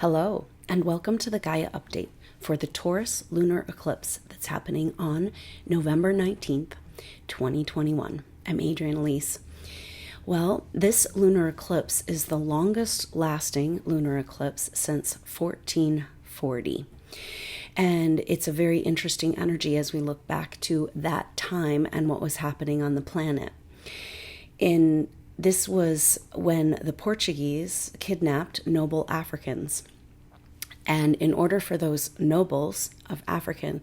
Hello, and welcome to the Gaia update for the Taurus Lunar Eclipse that's happening on November 19th, 2021. I'm Adrienne Elise. Well, this lunar eclipse is the longest lasting lunar eclipse since 1440. And it's a very interesting energy as we look back to that time and what was happening on the planet. This was when the Portuguese kidnapped noble Africans. And in order for those nobles of African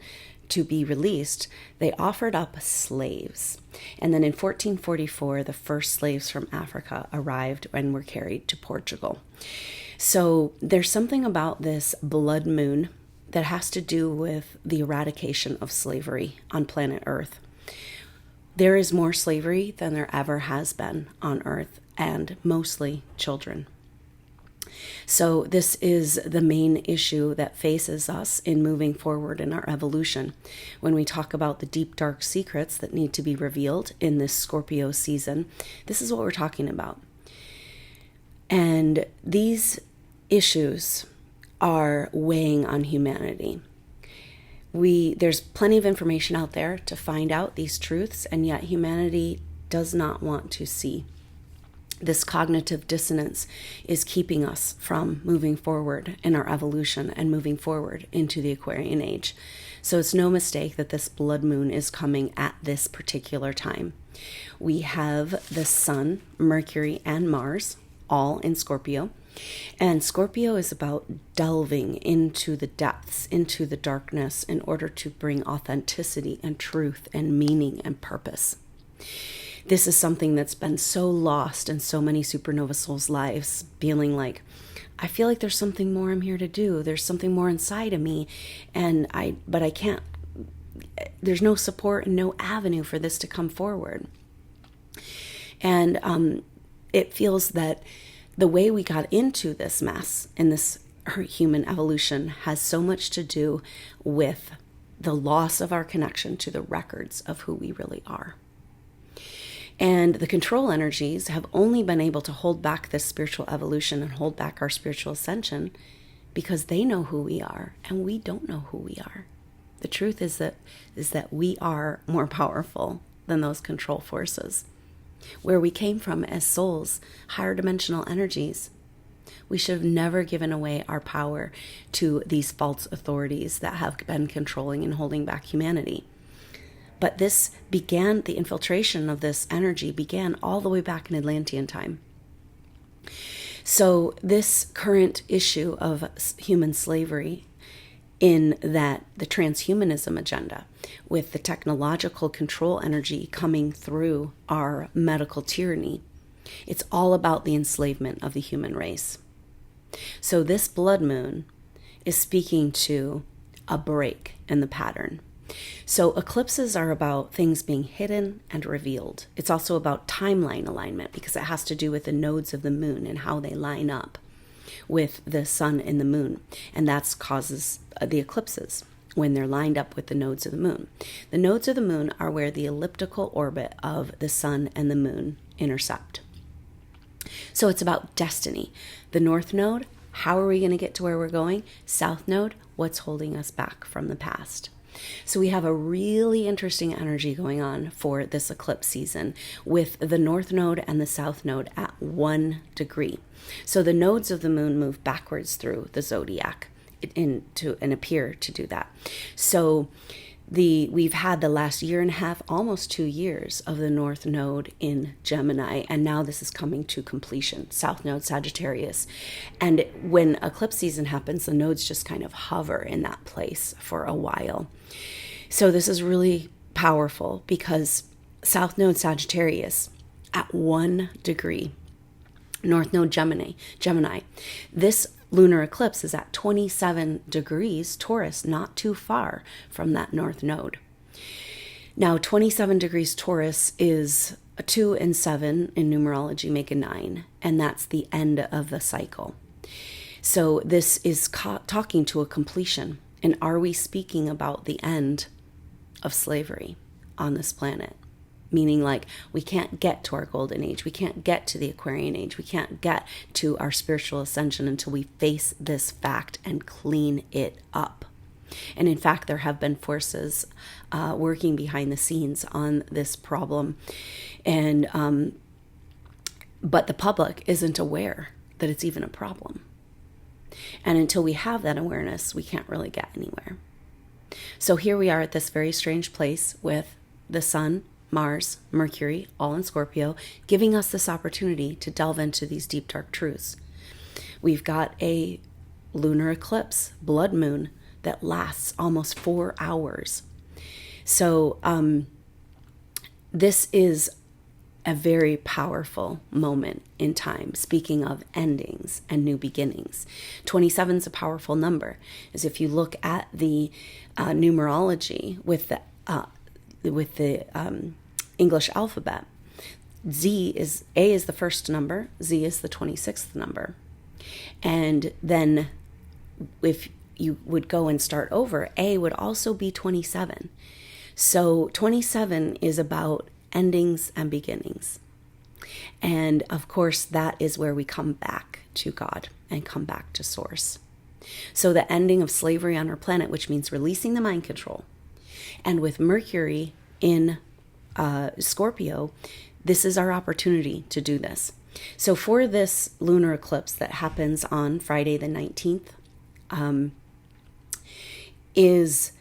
to be released, they offered up slaves. And then in 1444, the first slaves from Africa arrived and were carried to Portugal. So there's something about this blood moon that has to do with the eradication of slavery on planet Earth. There is more slavery than there ever has been on Earth, and mostly children. So this is the main issue that faces us in moving forward in our evolution. When we talk about the deep, dark secrets that need to be revealed in this Scorpio season, this is what we're talking about. And these issues are weighing on humanity. There's plenty of information out there to find out these truths, and yet humanity does not want to see. This cognitive dissonance is keeping us from moving forward in our evolution and moving forward into the Aquarian Age. So it's no mistake that this blood moon is coming at this particular time. We have the Sun, Mercury, and Mars all in Scorpio. And Scorpio is about delving into the depths, into the darkness, in order to bring authenticity and truth and meaning and purpose. This is something that's been so lost in so many supernova souls' lives, feeling like, I feel like there's something more I'm here to do. There's something more inside of me, but I can't, there's no support and no avenue for this to come forward. And it feels that the way we got into this mess in this human evolution has so much to do with the loss of our connection to the records of who we really are. And the control energies have only been able to hold back this spiritual evolution and hold back our spiritual ascension because they know who we are and we don't know who we are. The truth is that we are more powerful than those control forces. Where we came from as souls, higher dimensional energies, we should have never given away our power to these false authorities that have been controlling and holding back humanity. But the infiltration of this energy began all the way back in Atlantean time. So this current issue of human slavery in that the transhumanism agenda with the technological control energy coming through our medical tyranny, it's all about the enslavement of the human race. So this blood moon is speaking to a break in the pattern. So eclipses are about things being hidden and revealed. It's also about timeline alignment because it has to do with the nodes of the moon and how they line up with the sun and the moon. And that causes the eclipses when they're lined up with the nodes of the moon. The nodes of the moon are where the elliptical orbit of the sun and the moon intersect. So it's about destiny. The north node, how are we going to get to where we're going? South node, what's holding us back from the past? So we have a really interesting energy going on for this eclipse season with the north node and the south node at 1 degree. So the nodes of the moon move backwards through the zodiac and appear to do that. So we've had the last year and a half, almost 2 years of the north node in Gemini, and now this is coming to completion, south node Sagittarius. And when eclipse season happens, the nodes just kind of hover in that place for a while. So this is really powerful because south node Sagittarius at 1 degree, north node Gemini. This lunar eclipse is at 27 degrees Taurus, not too far from that north node. Now, 27 degrees Taurus is a 2 and 7 in numerology make a 9, and that's the end of the cycle. So this is talking to a completion. And are we speaking about the end of slavery on this planet? meaning like we can't get to our golden age. We can't get to the Aquarian age. We can't get to our spiritual ascension until we face this fact and clean it up. And in fact, there have been forces working behind the scenes on this problem. And but the public isn't aware that it's even a problem. And until we have that awareness, we can't really get anywhere. So here we are at this very strange place with the sun, Mars, Mercury, all in Scorpio, giving us this opportunity to delve into these deep, dark truths. We've got a lunar eclipse, blood moon, that lasts almost 4 hours. So this is a very powerful moment in time. Speaking of endings and new beginnings, 27 is a powerful number. As if you look at the numerology with the English alphabet, A is the first number, Z is the 26th number. And then if you would go and start over, A would also be 27. So 27 is about endings and beginnings. And of course, that is where we come back to God and come back to source. So the ending of slavery on our planet, which means releasing the mind control. And with Mercury in Scorpio, this is our opportunity to do this. So for this lunar eclipse that happens on Friday the 19th, is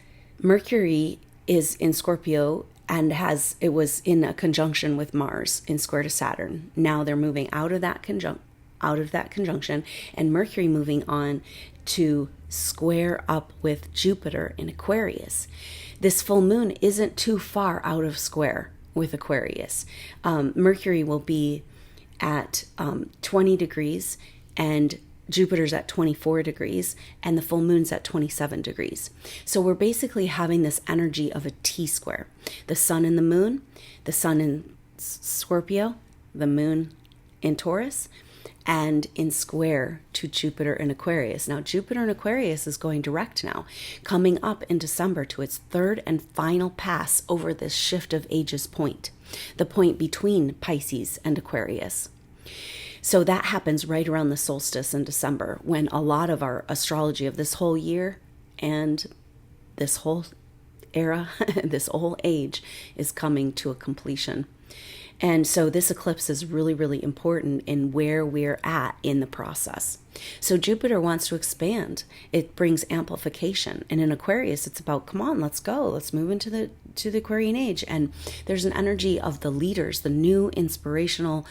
Mercury is in Scorpio and it was in a conjunction with Mars in square to Saturn. Now they're moving out of that conjunction, and Mercury moving on to square up with Jupiter in Aquarius. This full moon isn't too far out of square with Aquarius. Mercury will be at 20 degrees and Jupiter's at 24 degrees and the full moon's at 27 degrees. So we're basically having this energy of a T-square. The sun and the moon, the sun in Scorpio, the moon in Taurus, and in square to Jupiter in Aquarius. Now, Jupiter in Aquarius is going direct now, coming up in December to its third and final pass over this shift of ages point, the point between Pisces and Aquarius. So that happens right around the solstice in December, when a lot of our astrology of this whole year and this whole era, this whole age is coming to a completion. And so this eclipse is really, really important in where we're at in the process. So Jupiter wants to expand. It brings amplification. And in Aquarius, it's about, come on, let's go. Let's move into the Aquarian age. And there's an energy of the leaders, the new inspirational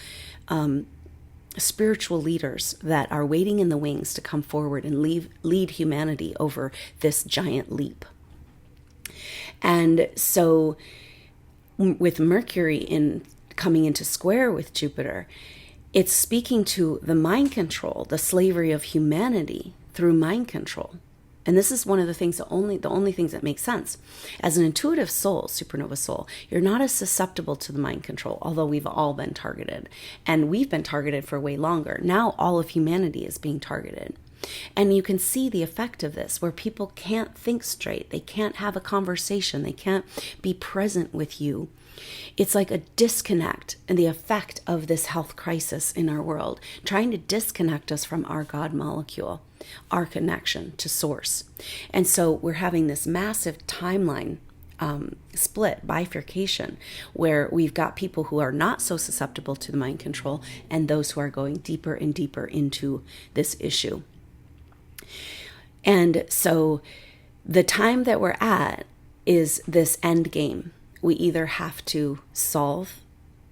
spiritual leaders that are waiting in the wings to come forward and lead humanity over this giant leap. And so with Mercury coming into square with Jupiter, it's speaking to the mind control, the slavery of humanity through mind control. And this is one of the things, the only things that make sense. As an intuitive soul, supernova soul, you're not as susceptible to the mind control, although we've all been targeted. And we've been targeted for way longer. Now all of humanity is being targeted. And you can see the effect of this, where people can't think straight. They can't have a conversation. They can't be present with you. It's like a disconnect and the effect of this health crisis in our world, trying to disconnect us from our God molecule, our connection to source. And so we're having this massive timeline split, bifurcation, where we've got people who are not so susceptible to the mind control and those who are going deeper and deeper into this issue. And so the time that we're at is this end game. We either have to solve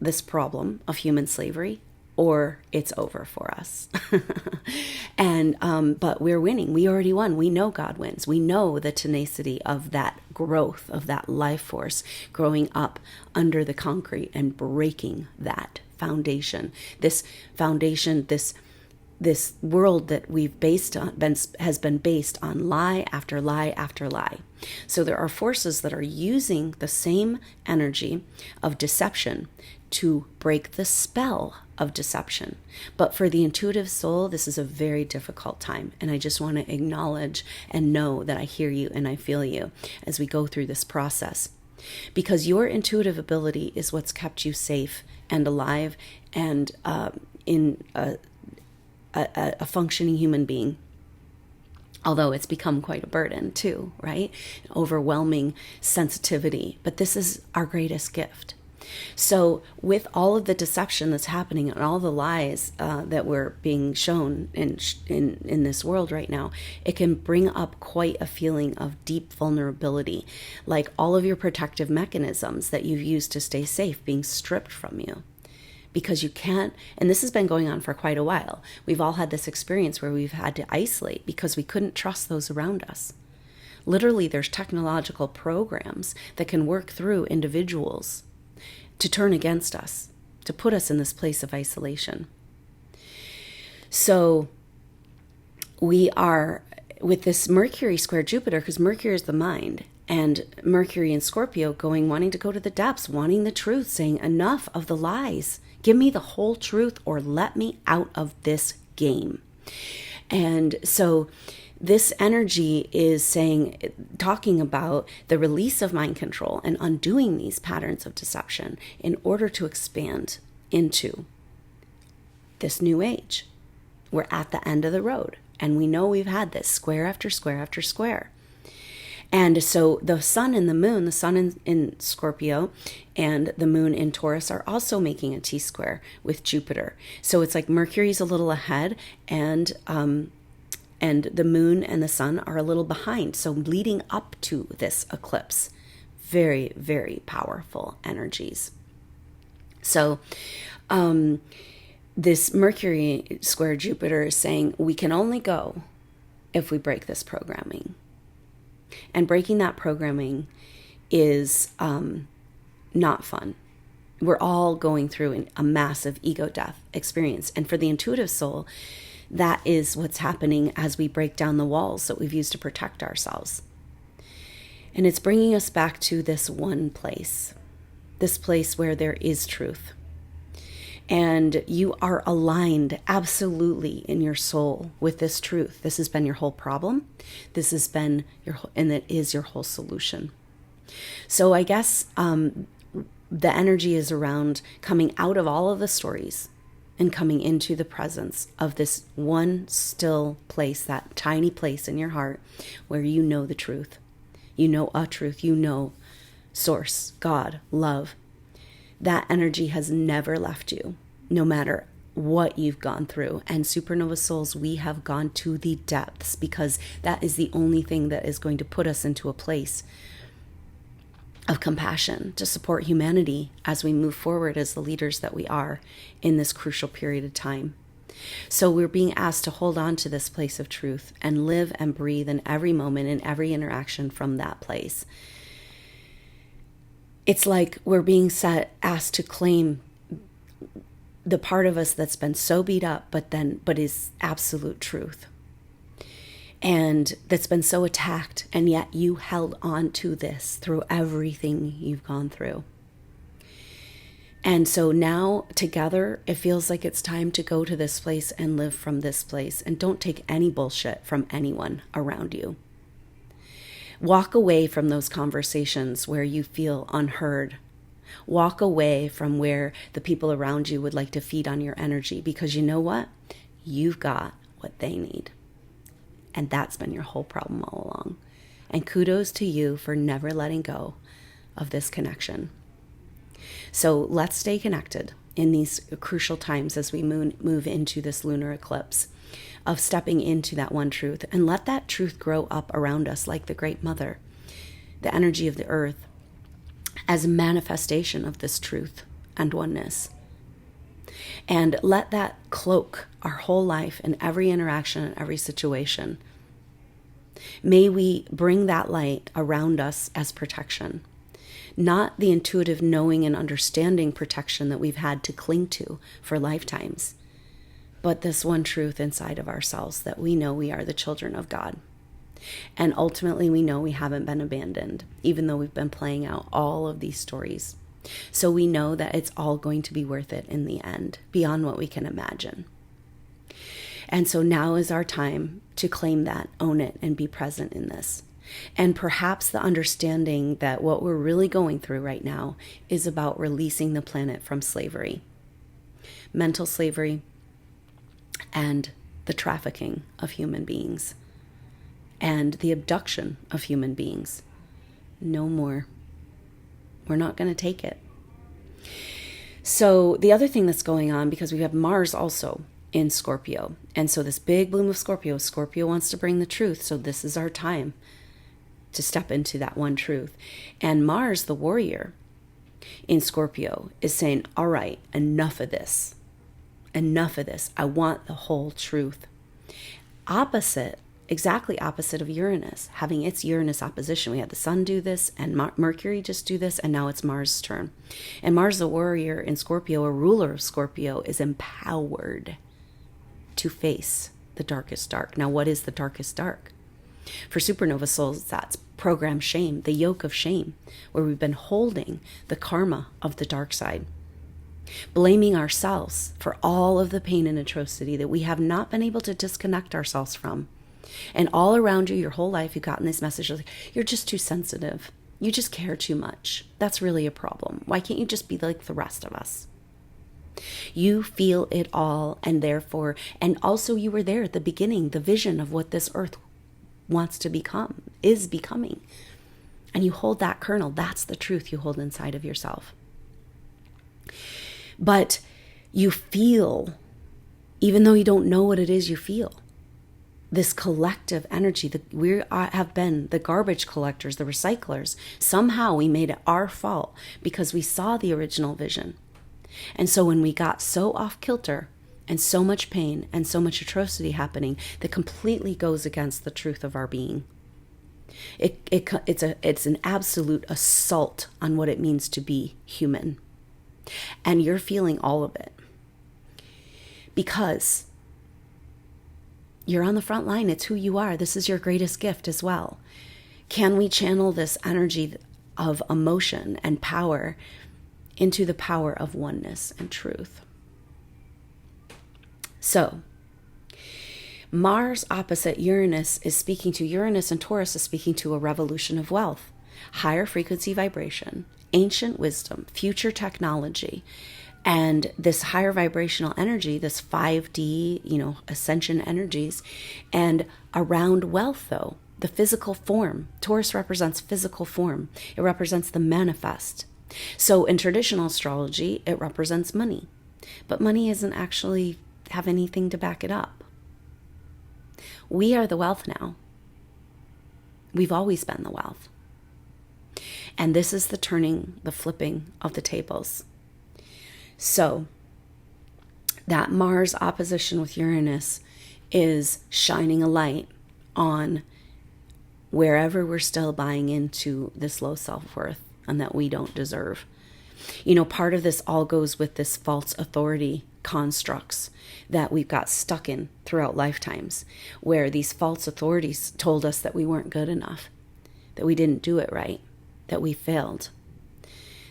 this problem of human slavery or it's over for us. And but we're winning. We already won. We know God wins. We know the tenacity of that growth, of that life force growing up under the concrete and breaking that foundation. This foundation, this world that we've has been based on lie after lie after lie. So there are forces that are using the same energy of deception to break the spell of deception. But for the intuitive soul, this is a very difficult time. And I just want to acknowledge and know that I hear you and I feel you as we go through this process. because your intuitive ability is what's kept you safe and alive and in a functioning human being. Although it's become quite a burden too, right? Overwhelming sensitivity. But this is our greatest gift. So with all of the deception that's happening and all the lies that we're being shown in this world right now, it can bring up quite a feeling of deep vulnerability, like all of your protective mechanisms that you've used to stay safe being stripped from you. Because you can't, and this has been going on for quite a while. We've all had this experience where we've had to isolate because we couldn't trust those around us. Literally, there's technological programs that can work through individuals to turn against us, to put us in this place of isolation. So we are, with this Mercury square Jupiter, because Mercury is the mind, and Mercury in Scorpio wanting to go to the depths, wanting the truth, saying enough of the lies. Give me the whole truth or let me out of this game. And so this energy is talking about the release of mind control and undoing these patterns of deception in order to expand into this new age. We're at the end of the road, and we know we've had this square after square after square. And so the sun and the moon, the sun in Scorpio and the moon in Taurus are also making a T-square with Jupiter. So it's like Mercury's a little ahead and the moon and the sun are a little behind. So leading up to this eclipse, very, very powerful energies. So this Mercury square Jupiter is saying we can only go if we break this programming. And breaking that programming is not fun. We're all going through a massive ego death experience. And for the intuitive soul, that is what's happening as we break down the walls that we've used to protect ourselves. And it's bringing us back to this one place, this place where there is truth. And you are aligned absolutely in your soul with this truth. This has been your whole problem. This has been and it is your whole solution. So I guess the energy is around coming out of all of the stories and coming into the presence of this one still place, that tiny place in your heart where you know the truth. You know a truth. You know source, God, love. That energy has never left you, no matter what you've gone through. And supernova souls, we have gone to the depths because that is the only thing that is going to put us into a place of compassion to support humanity as we move forward as the leaders that we are in this crucial period of time. So we're being asked to hold on to this place of truth and live and breathe in every moment, in every interaction from that place. It's like we're being asked to claim the part of us that's been so beat up, but is absolute truth. And that's been so attacked, and yet you held on to this through everything you've gone through. And so now together, it feels like it's time to go to this place and live from this place, and don't take any bullshit from anyone around you. Walk away from those conversations where you feel unheard. Walk away from where the people around you would like to feed on your energy, because you know what? You've got what they need. And that's been your whole problem all along. And kudos to you for never letting go of this connection. So let's stay connected in these crucial times as we move into this lunar eclipse, of stepping into that one truth, and let that truth grow up around us like the Great Mother, the energy of the earth, as a manifestation of this truth and oneness. And let that cloak our whole life in every interaction and every situation. May we bring that light around us as protection, not the intuitive knowing and understanding protection that we've had to cling to for lifetimes, but this one truth inside of ourselves, that we know we are the children of God. And ultimately, we know we haven't been abandoned, even though we've been playing out all of these stories. So we know that it's all going to be worth it in the end, beyond what we can imagine. And so now is our time to claim that, own it, and be present in this. And perhaps the understanding that what we're really going through right now is about releasing the planet from slavery, mental slavery, and the trafficking of human beings, and the abduction of human beings. No more. We're not going to take it. So the other thing that's going on, because we have Mars also in Scorpio, and so this big bloom of Scorpio wants to bring the truth. So this is our time to step into that one truth. And Mars, the warrior in Scorpio, is saying, all right, enough of this. Enough of this. I want the whole truth. Exactly opposite of Uranus, having its Uranus opposition. We had the Sun do this, and Mercury just do this, and now it's Mars' turn. And Mars, the warrior in Scorpio, a ruler of Scorpio, is empowered to face the darkest dark. Now, what is the darkest dark? For supernova souls, that's program shame, the yoke of shame, where we've been holding the karma of the dark side, blaming ourselves for all of the pain and atrocity that we have not been able to disconnect ourselves from. And all around you, your whole life, you've gotten this message like, you're just too sensitive. You just care too much. That's really a problem. Why can't you just be like the rest of us? You feel it all, and therefore, and also you were there at the beginning, the vision of what this earth wants to become, is becoming. And you hold that kernel. That's the truth you hold inside of yourself. But you feel, even though you don't know what it is you feel, this collective energy, that we have been the garbage collectors, the recyclers. Somehow we made it our fault because we saw the original vision. And so when we got so off kilter and so much pain and so much atrocity happening, that completely goes against the truth of our being. It's an absolute assault on what it means to be human. And you're feeling all of it because you're on the front line. It's who you are. This is your greatest gift as well. Can we channel this energy of emotion and power into the power of oneness and truth? So, Mars opposite Uranus is speaking to Uranus, and Taurus is speaking to a revolution of wealth, higher frequency vibration, ancient wisdom, future technology. And this higher vibrational energy, this 5D, ascension energies, and around wealth, though, the physical form. Taurus represents physical form. It represents the manifest. So in traditional astrology, it represents money. But money doesn't actually have anything to back it up. We are the wealth now. We've always been the wealth. And this is the flipping of the tables. So that Mars opposition with Uranus is shining a light on wherever we're still buying into this low self-worth and that we don't deserve. Part of this all goes with this false authority constructs that we've got stuck in throughout lifetimes, where these false authorities told us that we weren't good enough, that we didn't do it right, that we failed,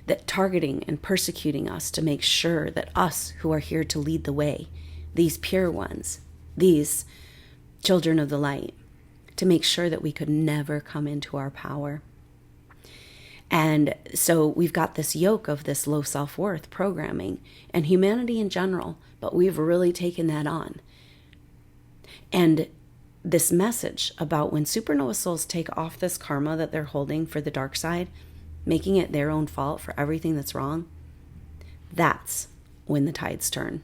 that targeting and persecuting us to make sure that us who are here to lead the way, these pure ones, these children of the light, to make sure that we could never come into our power. And so we've got this yoke of this low self-worth programming and humanity in general, but we've really taken that on. And this message about when supernova souls take off this karma that they're holding for the dark side, making it their own fault for everything that's wrong, that's when the tides turn.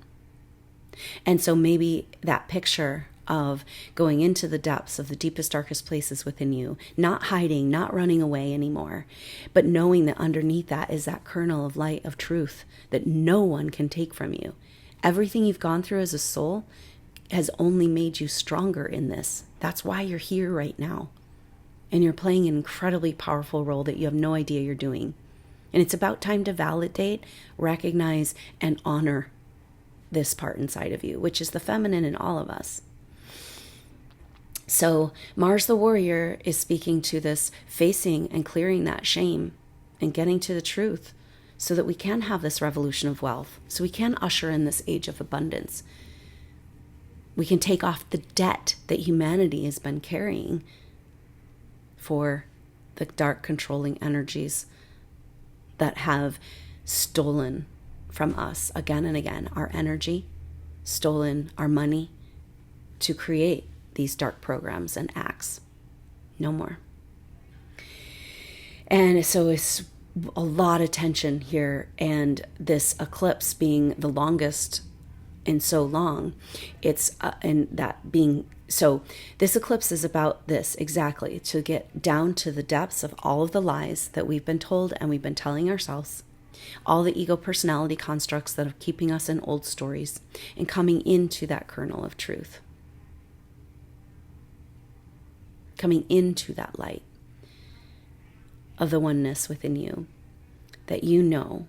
And so maybe that picture of going into the depths of the deepest, darkest places within you, not hiding, not running away anymore, but knowing that underneath that is that kernel of light, of truth that no one can take from you. Everything you've gone through as a soul has only made you stronger in this. That's why you're here right now. And you're playing an incredibly powerful role that you have no idea you're doing. And it's about time to validate, recognize, and honor this part inside of you, which is the feminine in all of us. So Mars the warrior is speaking to this facing and clearing that shame and getting to the truth so that we can have this revolution of wealth, so we can usher in this age of abundance. We can take off the debt that humanity has been carrying for the dark controlling energies that have stolen from us again and again our energy, stolen our money to create these dark programs and acts. No more. And so it's a lot of tension here, and this eclipse being the longest in so long, it's so this eclipse is about this exactly, to get down to the depths of all of the lies that we've been told and we've been telling ourselves, all the ego personality constructs that are keeping us in old stories, and coming into that kernel of truth, coming into that light of the oneness within you, that you know,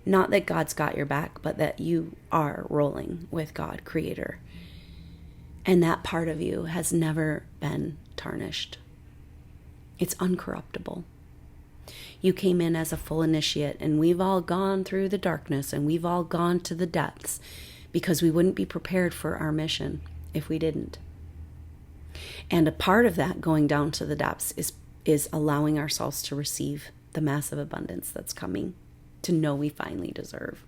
not that God's got your back, but that you are rolling with God, Creator. And that part of you has never been tarnished. It's uncorruptible. You came in as a full initiate, and we've all gone through the darkness, and we've all gone to the depths, because we wouldn't be prepared for our mission if we didn't. And a part of that going down to the depths is allowing ourselves to receive the massive abundance that's coming, to know we finally deserve.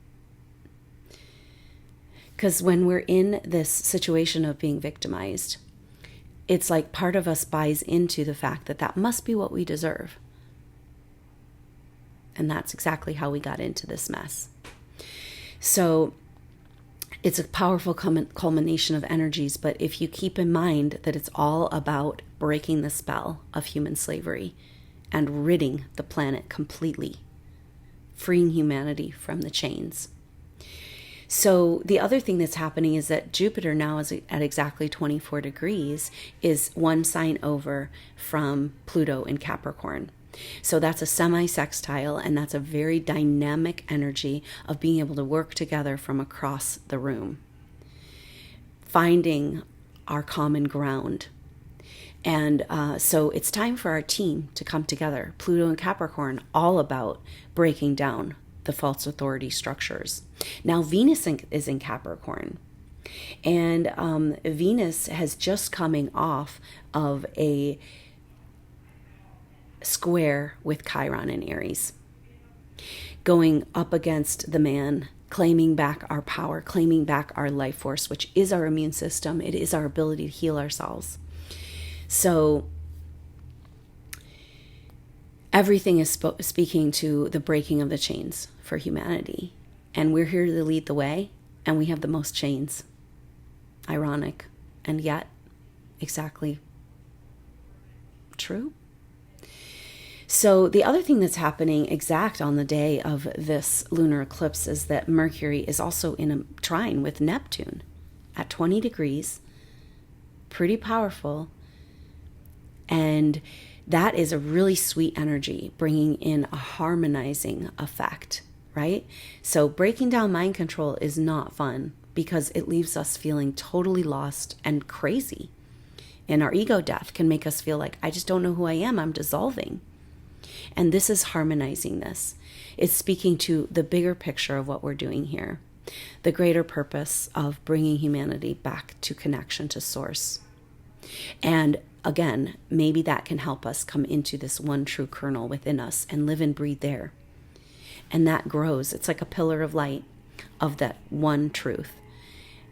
Because when we're in this situation of being victimized, it's like part of us buys into the fact that that must be what we deserve. And that's exactly how we got into this mess. So it's a powerful culmination of energies, but if you keep in mind that it's all about breaking the spell of human slavery and ridding the planet completely, freeing humanity from the chains. So the other thing that's happening is that Jupiter now is at exactly 24 degrees, is one sign over from Pluto in Capricorn. So that's a semi-sextile, and that's a very dynamic energy of being able to work together from across the room, finding our common ground. And so it's time for our team to come together. Pluto and Capricorn, all about breaking down the false authority structures. Now Venus is in Capricorn. And Venus has just coming off of a square with Chiron in Aries, going up against the man, claiming back our power, claiming back our life force, which is our immune system. It is our ability to heal ourselves. So everything is speaking to the breaking of the chains for humanity. And we're here to lead the way, and we have the most chains. Ironic, and yet exactly true. So the other thing that's happening exact on the day of this lunar eclipse is that Mercury is also in a trine with Neptune at 20 degrees. Pretty powerful. And that is a really sweet energy, bringing in a harmonizing effect, right? So breaking down mind control is not fun, because it leaves us feeling totally lost and crazy. And our ego death can make us feel like, I just don't know who I am. I'm dissolving. And this is harmonizing this. It's speaking to the bigger picture of what we're doing here, the greater purpose of bringing humanity back to connection to source. And again, maybe that can help us come into this one true kernel within us and live and breathe there. And that grows. It's like a pillar of light of that one truth.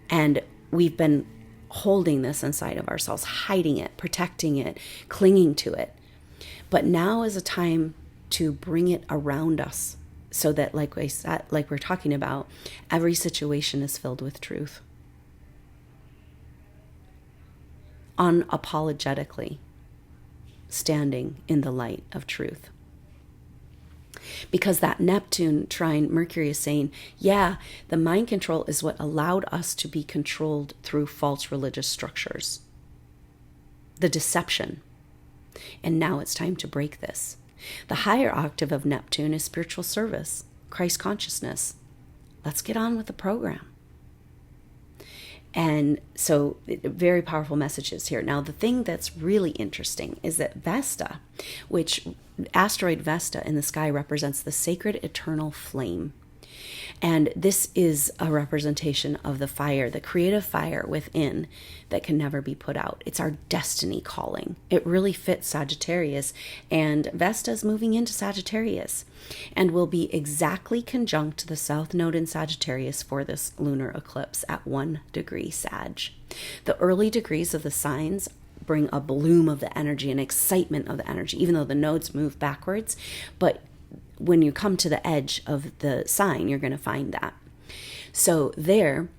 And we've been holding this inside of ourselves, hiding it, protecting it, clinging to it. But now is a time to bring it around us, so that, like I said, like we're talking about, every situation is filled with truth. Unapologetically standing in the light of truth. Because that Neptune trine Mercury is saying, yeah, the mind control is what allowed us to be controlled through false religious structures. The deception. And now it's time to break this. The higher octave of Neptune is spiritual service, Christ consciousness. Let's get on with the program. And so very powerful messages here. Now, the thing that's really interesting is that Vesta, which asteroid Vesta in the sky represents the sacred eternal flame. And this is a representation of the fire, the creative fire within that can never be put out. It's our destiny calling. It really fits Sagittarius, and Vesta's moving into Sagittarius and will be exactly conjunct the South Node in Sagittarius for this lunar eclipse at 1 degree Sag. The early degrees of the signs bring a bloom of the energy and excitement of the energy, even though the nodes move backwards. But when you come to the edge of the sign, you're going to find that. So there,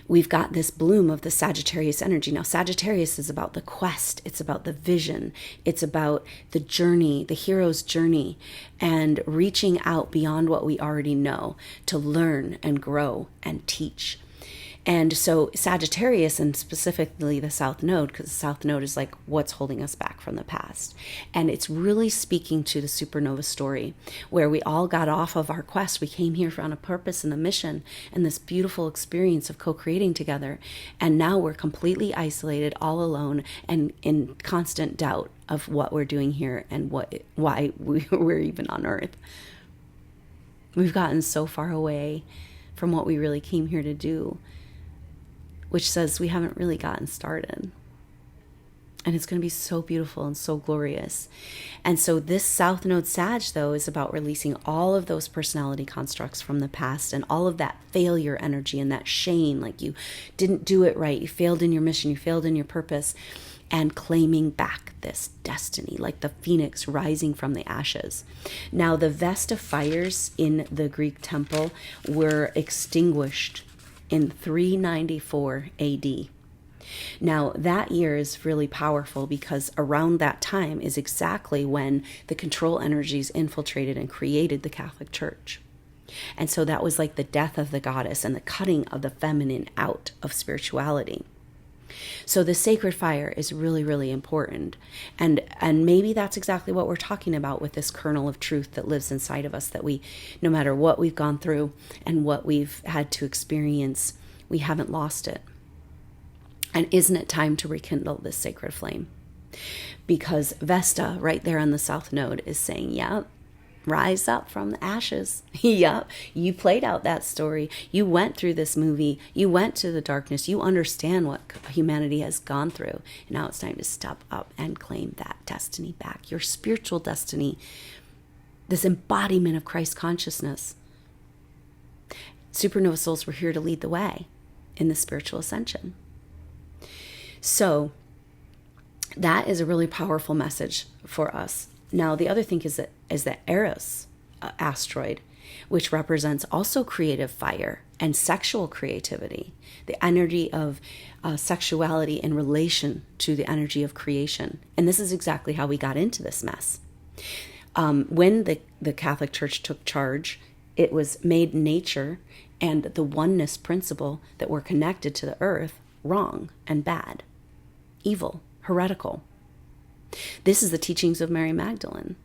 we've got this bloom of the Sagittarius energy. Now, Sagittarius is about the quest. It's about the vision. It's about the journey, the hero's journey, and reaching out beyond what we already know to learn and grow and teach. And so Sagittarius, and specifically the South Node, because the South Node is like what's holding us back from the past. And it's really speaking to the supernova story, where we all got off of our quest. We came here on a purpose and a mission and this beautiful experience of co-creating together. And now we're completely isolated, all alone, and in constant doubt of what we're doing here and why we're even on Earth. We've gotten so far away from what we really came here to do, which says we haven't really gotten started. And it's going to be so beautiful and so glorious. And so this South Node Sag, though, is about releasing all of those personality constructs from the past and all of that failure energy and that shame, like you didn't do it right, you failed in your mission, you failed in your purpose, and claiming back this destiny, like the phoenix rising from the ashes. Now, the Vesta fires in the Greek temple were extinguished in 394 AD. Now, that year is really powerful because around that time is exactly when the control energies infiltrated and created the Catholic Church. And so that was like the death of the goddess and the cutting of the feminine out of spirituality. So the sacred fire is really, really important. And maybe that's exactly what we're talking about with this kernel of truth that lives inside of us, that we, no matter what we've gone through and what we've had to experience, we haven't lost it. And isn't it time to rekindle this sacred flame? Because Vesta, right there on the South Node, is saying, yep, rise up from the ashes. Yep, you played out that story. You went through this movie. You went to the darkness. You understand what humanity has gone through. And now it's time to step up and claim that destiny back, your spiritual destiny, this embodiment of Christ consciousness. Supernova souls were here to lead the way in the spiritual ascension. So that is a really powerful message for us. Now, the other thing is that Eros asteroid, which represents also creative fire and sexual creativity, the energy of sexuality in relation to the energy of creation. And this is exactly how we got into this mess. When the Catholic Church took charge, it was made nature and the oneness principle that we're connected to the earth wrong and bad, evil, heretical. This is the teachings of Mary Magdalene,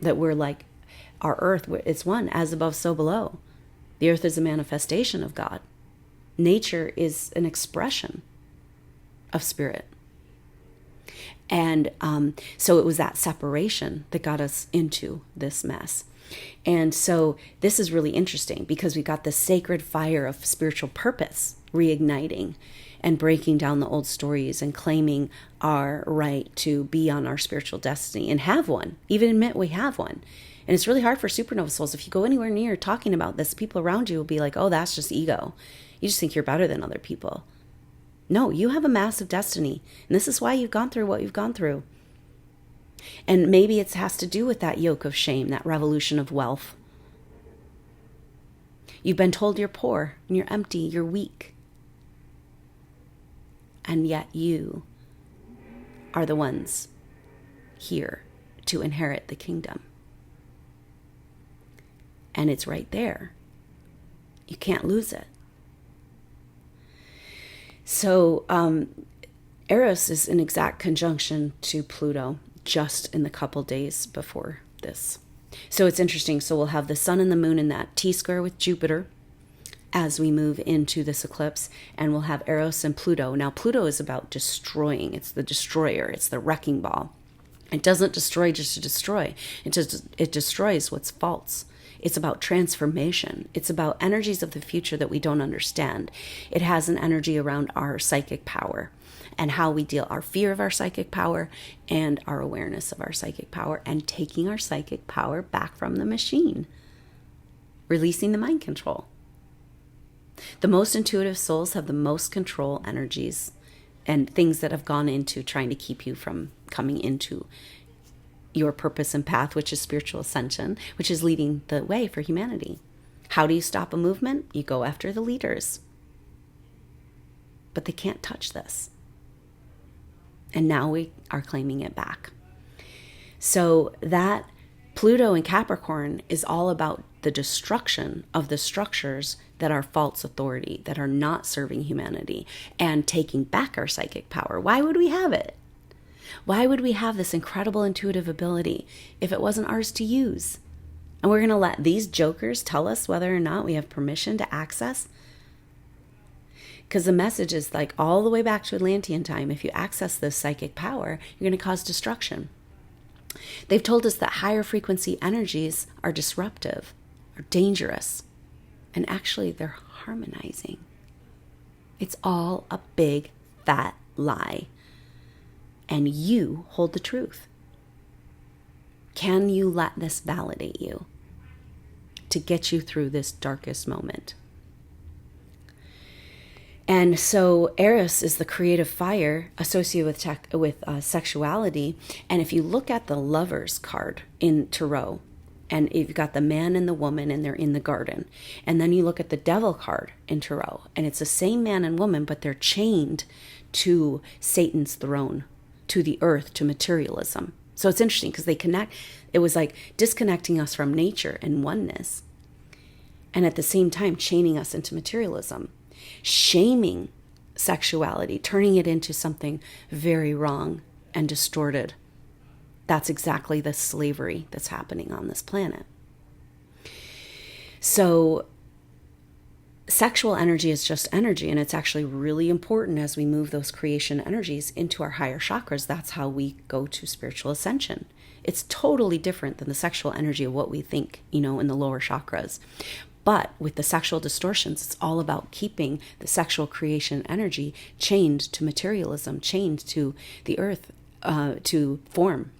that we're like our earth, it's one, as above, so below. The earth is a manifestation of God. Nature is an expression of spirit. And so it was that separation that got us into this mess. And so this is really interesting because we got the sacred fire of spiritual purpose reigniting and breaking down the old stories and claiming our right to be on our spiritual destiny and have one, even admit we have one. And it's really hard for supernova souls. If you go anywhere near talking about this, people around you will be like, oh, that's just ego. You just think you're better than other people. No, you have a massive destiny. And this is why you've gone through what you've gone through. And maybe it has to do with that yoke of shame, that revolution of wealth. You've been told you're poor and you're empty, you're weak. And yet you are the ones here to inherit the kingdom. And it's right there. You can't lose it. So Eros is in exact conjunction to Pluto just in the couple days before this. So it's interesting. So we'll have the sun and the moon in that T-square with Jupiter as we move into this eclipse, and we'll have Eros and Pluto. Now, Pluto is about destroying. It's the destroyer. It's the wrecking ball. It doesn't destroy just to destroy. It destroys what's false. It's about transformation. It's about energies of the future that we don't understand. It has an energy around our psychic power and how we deal our fear of our psychic power and our awareness of our psychic power, and taking our psychic power back from the machine, releasing the mind control. The most intuitive souls have the most control energies and things that have gone into trying to keep you from coming into your purpose and path, which is spiritual ascension, which is leading the way for humanity. How do you stop a movement? You go after the leaders. But they can't touch this. And now we are claiming it back. So that Pluto in Capricorn is all about the destruction of the structures that are false authority, that are not serving humanity, and taking back our psychic power. Why would we have it? Why would we have this incredible intuitive ability if it wasn't ours to use? And we're going to let these jokers tell us whether or not we have permission to access? Because the message is like all the way back to Atlantean time. If you access this psychic power, you're going to cause destruction. They've told us that higher frequency energies are disruptive, are dangerous, and actually they're harmonizing. It's all a big fat lie. And you hold the truth. Can you let this validate you to get you through this darkest moment? And so Eros is the creative fire associated with sexuality. And if you look at the Lovers card in Tarot, and you've got the man and the woman and they're in the garden, and then you look at the Devil card in Tarot, and it's the same man and woman, but they're chained to Satan's throne, to the earth, to materialism. So it's interesting because they connect. It was like disconnecting us from nature and oneness, and at the same time chaining us into materialism, shaming sexuality, turning it into something very wrong and distorted. That's exactly the slavery that's happening on this planet. So sexual energy is just energy, and it's actually really important as we move those creation energies into our higher chakras. That's how we go to spiritual ascension. It's totally different than the sexual energy of what we think, in the lower chakras. But with the sexual distortions, it's all about keeping the sexual creation energy chained to materialism, chained to the earth, to form.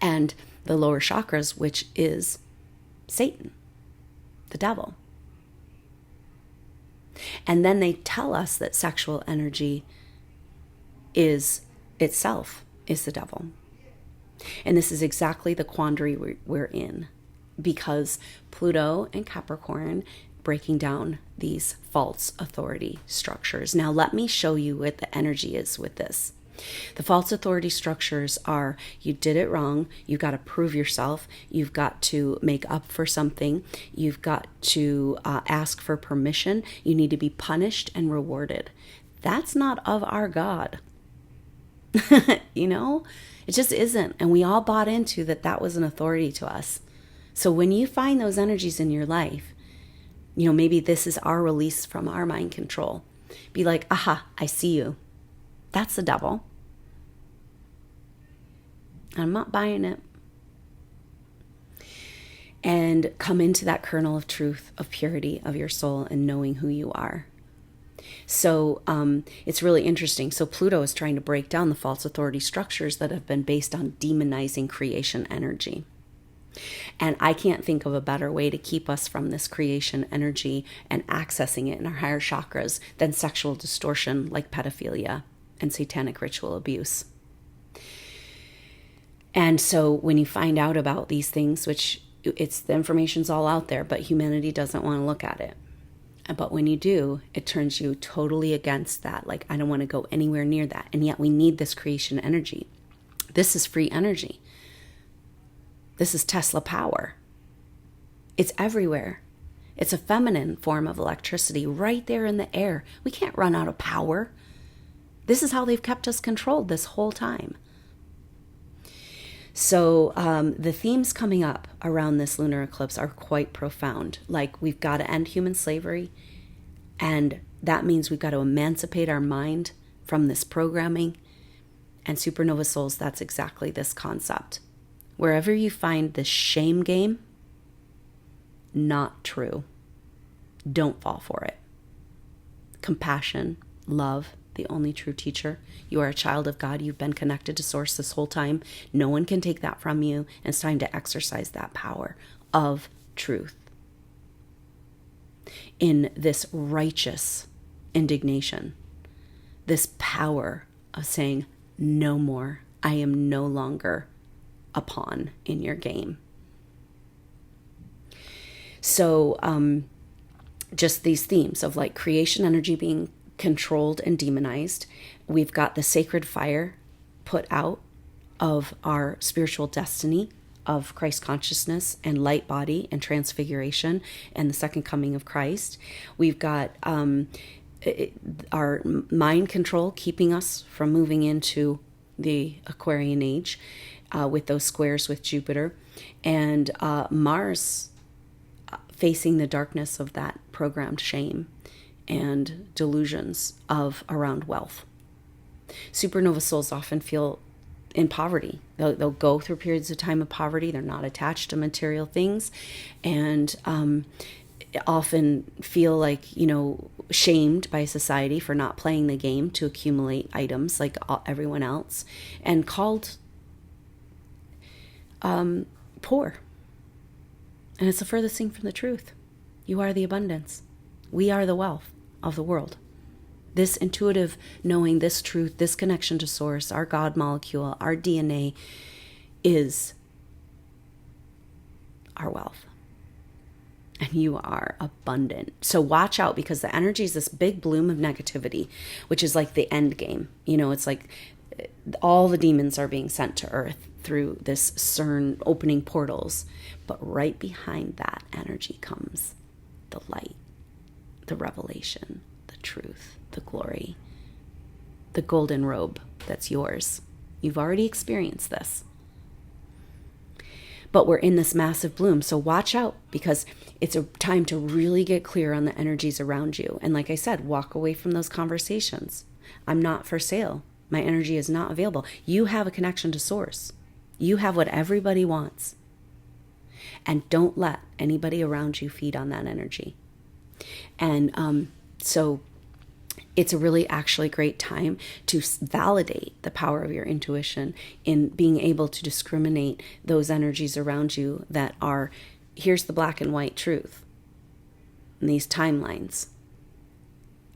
And the lower chakras, which is Satan, the devil. And then they tell us that sexual energy is itself is the devil. And this is exactly the quandary we're in, because Pluto and Capricorn breaking down these false authority structures. Now let me show you what the energy is with this. The false authority structures are, you did it wrong, you've got to prove yourself, you've got to make up for something, you've got to ask for permission, you need to be punished and rewarded. That's not of our God. It just isn't. And we all bought into that was an authority to us. So when you find those energies in your life, maybe this is our release from our mind control. Be like, aha, I see you. That's the devil. I'm not buying it. And come into that kernel of truth, of purity of your soul, and knowing who you are. So it's really interesting. So Pluto is trying to break down the false authority structures that have been based on demonizing creation energy. And I can't think of a better way to keep us from this creation energy and accessing it in our higher chakras than sexual distortion like pedophilia and satanic ritual abuse. And so when you find out about these things, which the information's all out there, but humanity doesn't want to look at it. But when you do, it turns you totally against that. Like, I don't want to go anywhere near that. And yet we need this creation energy. This is free energy. This is Tesla power. It's everywhere. It's a feminine form of electricity right there in the air. We can't run out of power. This is how they've kept us controlled this whole time. So the themes coming up around this lunar eclipse are quite profound. Like, we've got to end human slavery, and that means we've got to emancipate our mind from this programming. And supernova souls, that's exactly this concept. Wherever you find this shame game, not true. Don't fall for it. Compassion, love, the only true teacher. You are a child of God. You've been connected to Source this whole time. No one can take that from you. And it's time to exercise that power of truth in this righteous indignation, this power of saying, no more. I am no longer a pawn in your game. So just these themes of like creation energy being controlled and demonized. We've got the sacred fire put out of our spiritual destiny of Christ consciousness and light body and transfiguration and the second coming of Christ. We've got our mind control keeping us from moving into the Aquarian Age with those squares with Jupiter, and Mars facing the darkness of that programmed shame and delusions of around wealth. Supernova souls often feel in poverty. They'll go through periods of time of poverty. They're not attached to material things, and often feel like, shamed by society for not playing the game to accumulate items like everyone else, and called poor. And it's the furthest thing from the truth. You are the abundance. We are the wealth of the world. This intuitive knowing, this truth, this connection to Source, our God molecule, our DNA is our wealth. And you are abundant. So watch out, because the energy is this big bloom of negativity, which is like the end game. It's like all the demons are being sent to Earth through this CERN opening portals. But right behind that energy comes the light, the revelation, the truth, the glory, the golden robe that's yours. You've already experienced this. But we're in this massive bloom. So watch out, because it's a time to really get clear on the energies around you. And like I said, walk away from those conversations. I'm not for sale. My energy is not available. You have a connection to Source. You have what everybody wants. And don't let anybody around you feed on that energy. And so it's a really actually great time to validate the power of your intuition in being able to discriminate those energies around you that are, here's the black and white truth, and these timelines,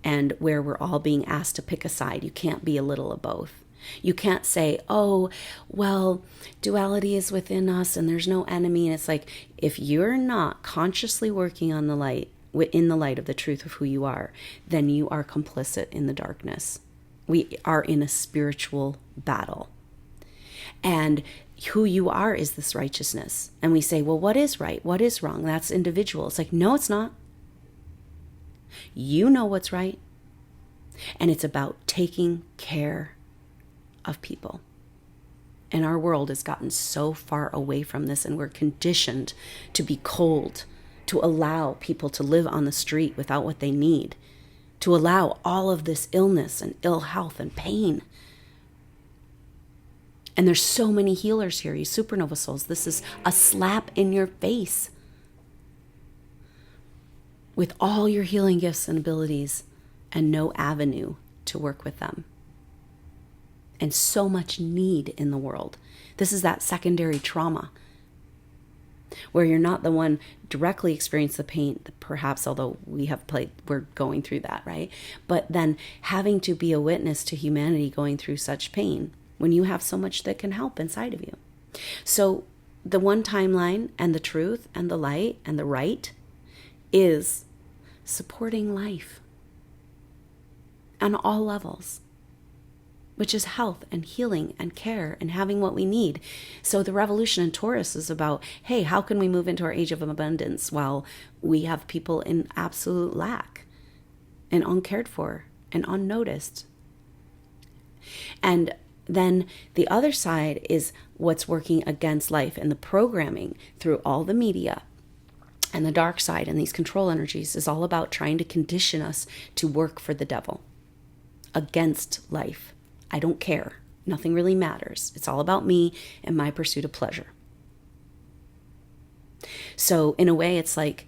and where we're all being asked to pick a side. You can't be a little of both. You can't say, oh, well, duality is within us and there's no enemy. And it's like, if you're not consciously working on the light, in the light of the truth of who you are, then you are complicit in the darkness. We are in a spiritual battle. And who you are is this righteousness. And we say, well, what is right? What is wrong? That's individual. It's like, no, it's not. You know what's right. And it's about taking care of people. And our world has gotten so far away from this, and we're conditioned to be cold, to allow people to live on the street without what they need, to allow all of this illness and ill health and pain. And there's so many healers here, you supernova souls. This is a slap in your face with all your healing gifts and abilities and no avenue to work with them. And so much need in the world. This is that secondary trauma where you're not the one directly experiencing the pain, perhaps, although we're going through that, right? But then having to be a witness to humanity going through such pain when you have so much that can help inside of you. So the one timeline and the truth and the light and the right is supporting life on all levels, which is health and healing and care and having what we need. So the revolution in Taurus is about, hey, how can we move into our age of abundance while we have people in absolute lack and uncared for and unnoticed? And then the other side is what's working against life, and the programming through all the media and the dark side and these control energies is all about trying to condition us to work for the devil, against life. I don't care. Nothing really matters. It's all about me and my pursuit of pleasure. So in a way, it's like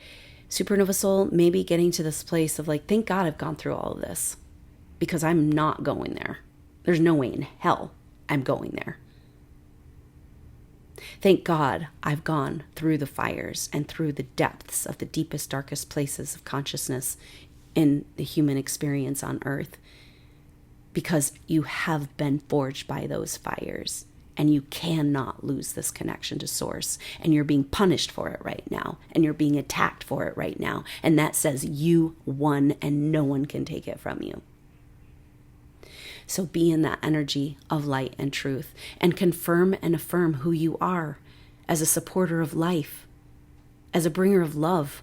supernova soul, maybe getting to this place of like, thank God I've gone through all of this, because I'm not going there. There's no way in hell I'm going there. Thank God I've gone through the fires and through the depths of the deepest, darkest places of consciousness in the human experience on Earth, because you have been forged by those fires, and you cannot lose this connection to source, and you're being punished for it right now, and you're being attacked for it right now, and that says you won and no one can take it from you. So be in that energy of light and truth, and confirm and affirm who you are as a supporter of life, as a bringer of love,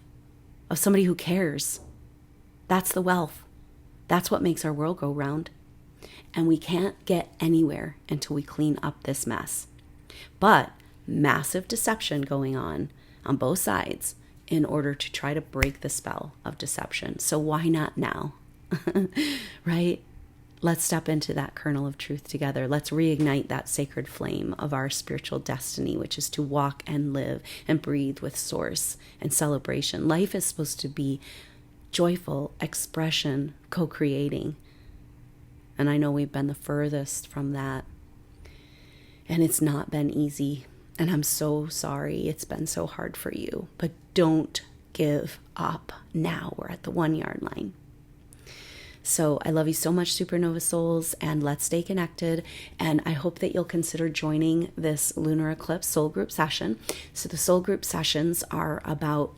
of somebody who cares. That's the wealth. That's what makes our world go round. And we can't get anywhere until we clean up this mess. But massive deception going on both sides in order to try to break the spell of deception. So why not now? Right? Let's step into that kernel of truth together. Let's reignite that sacred flame of our spiritual destiny, which is to walk and live and breathe with source and celebration. Life is supposed to be joyful expression, co-creating. And I know we've been the furthest from that. And it's not been easy. And I'm so sorry it's been so hard for you. But don't give up now. We're at the 1 yard line. So I love you so much, supernova souls, and let's stay connected. And I hope that you'll consider joining this lunar eclipse soul group session. So the soul group sessions are about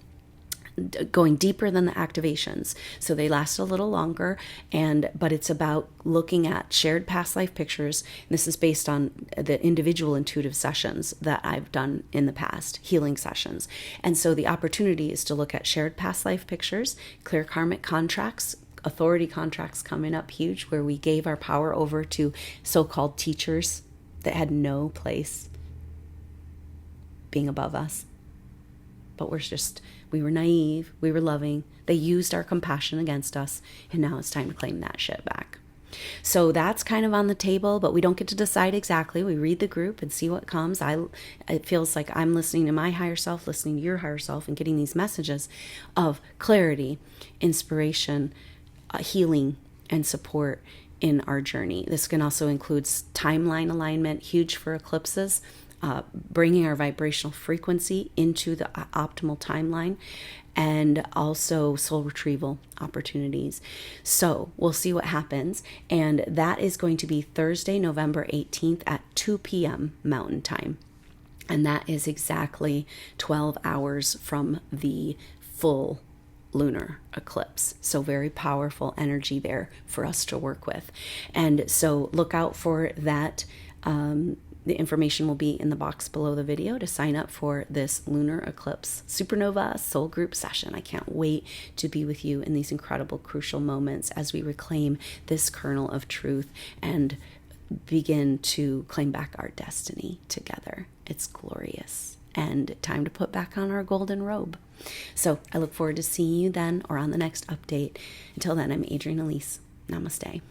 going deeper than the activations. So they last a little longer, but it's about looking at shared past life pictures. And this is based on the individual intuitive sessions that I've done in the past, healing sessions. And so the opportunity is to look at shared past life pictures, clear karmic contracts, authority contracts coming up huge, where we gave our power over to so-called teachers that had no place being above us. But we were naive, we were loving, they used our compassion against us, and now it's time to claim that shit back. So that's kind of on the table, but we don't get to decide exactly. We read the group and see what comes. It feels like I'm listening to my higher self, listening to your higher self, and getting these messages of clarity, inspiration, healing, and support in our journey. This can also include timeline alignment, huge for eclipses, bringing our vibrational frequency into the optimal timeline, and also soul retrieval opportunities. So we'll see what happens. And that is going to be Thursday, November 18th at 2 p.m. Mountain Time. And that is exactly 12 hours from the full lunar eclipse. So very powerful energy there for us to work with. And so look out for that. The information will be in the box below the video to sign up for this lunar eclipse supernova soul group session. I can't wait to be with you in these incredible, crucial moments as we reclaim this kernel of truth and begin to claim back our destiny together. It's glorious. And time to put back on our golden robe. So I look forward to seeing you then or on the next update. Until then, I'm Adrienne Elise. Namaste.